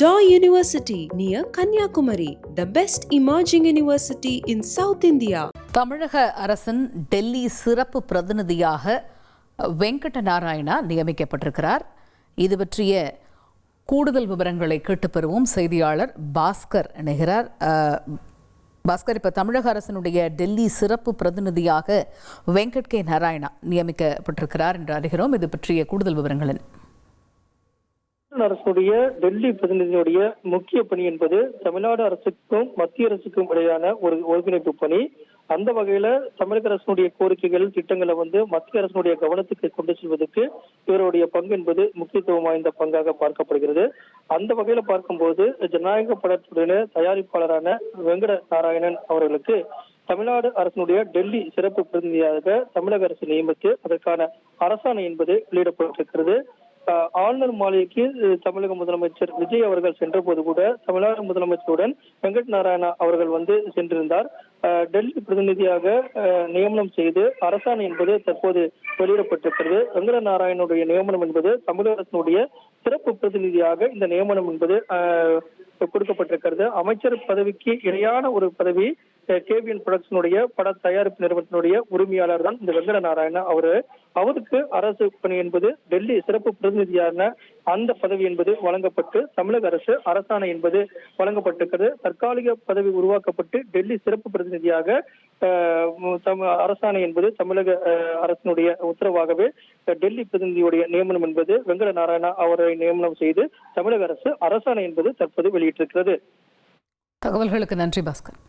Daw University near Kanyakumari, the best emerging university in South India. தமிழக அரசின் டெல்லி சிறப்பு பிரதிநிதியாக வெங்கட நாராயணா நியமிக்கப்பட்டிருக்கிறார். இது பற்றிய கூடுதல் விவரங்களை கேட்டு பெறுவோம். செய்தியாளர் பாஸ்கர் இணைகிறார். பாஸ்கர், இப்போ தமிழக அரசினுடைய டெல்லி சிறப்பு பிரதிநிதியாக வெங்கட் கே நாராயணா நியமிக்கப்பட்டிருக்கிறார் என்று அறிகிறோம். இது பற்றிய கூடுதல் விவரங்கள் அரசுடைய டெல்லி பிரதிநிதியுடைய முக்கிய பணி என்பது தமிழ்நாடு அரசுக்கும் மத்திய அரசுக்கும் இடையான ஒரு ஒருங்கிணைப்பு பணி. அந்த வகையில தமிழக அரசுடைய கோரிக்கைகள் திட்டங்களை மத்திய அரசுடைய கவனத்துக்கு கொண்டு செல்வதற்கு இவருடைய பங்கு என்பது முக்கியத்துவம் வாய்ந்த பங்காக பார்க்கப்படுகிறது. அந்த வகையில பார்க்கும்போது ஜனநாயக படத்துடைய தயாரிப்பாளரான வெங்கட நாராயணன் அவர்களுக்கு தமிழ்நாடு அரசினுடைய டெல்லி சிறப்பு பிரதிநிதியாக தமிழக அரசு நியமித்து அதற்கான அரசாணை என்பது வெளியிடப்பட்டிருக்கிறது. ஆளுநர் மாளிகைக்கு தமிழக முதலமைச்சர் விஜய் அவர்கள் சென்ற போது கூட தமிழ்நாடு முதலமைச்சருடன் வெங்கட் நாராயணா அவர்கள் சென்றிருந்தார். டெல்லி பிரதிநிதியாக நியமனம் செய்து அரசாணை என்பது தற்போது வெளியிடப்பட்டிருக்கிறது. வெங்கட நாராயணனுடைய நியமனம் என்பது தமிழக அரசினுடைய சிறப்பு பிரதிநிதியாக இந்த நியமனம் என்பது கொடுக்கப்பட்டிருக்கிறது. அமைச்சர் பதவிக்கு இணையான ஒரு பதவி கேவிஎன் புரொடக்ஷனுடைய பட தயாரிப்பு நிறுவனத்தினுடைய உரிமையாளர் தான் இந்த வெங்கட நாராயணா அவருக்கு அரசு பணி என்பது டெல்லி சிறப்பு பிரதிநிதியான அந்த பதவி என்பது வழங்கப்பட்டு தமிழக அரசு அரசாணை என்பது வழங்கப்பட்டிருக்கிறது. தற்காலிக பதவி உருவாக்கப்பட்டு டெல்லி சிறப்பு பிரதிநிதியாக அரசாணை என்பது தமிழக அரசினுடைய உத்தரவாகவே டெல்லி பிரதிநிதியுடைய நியமனம் என்பது வெங்கட நாராயணா அவரை நியமனம் செய்து தமிழக அரசு அரசாணை என்பது தற்போது வெளியிட்டிருக்கிறது. தகவல்களுக்கு நன்றி Bhaskar.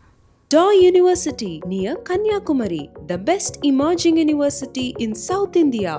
Daw University near Kanyakumari, the best emerging university in South India.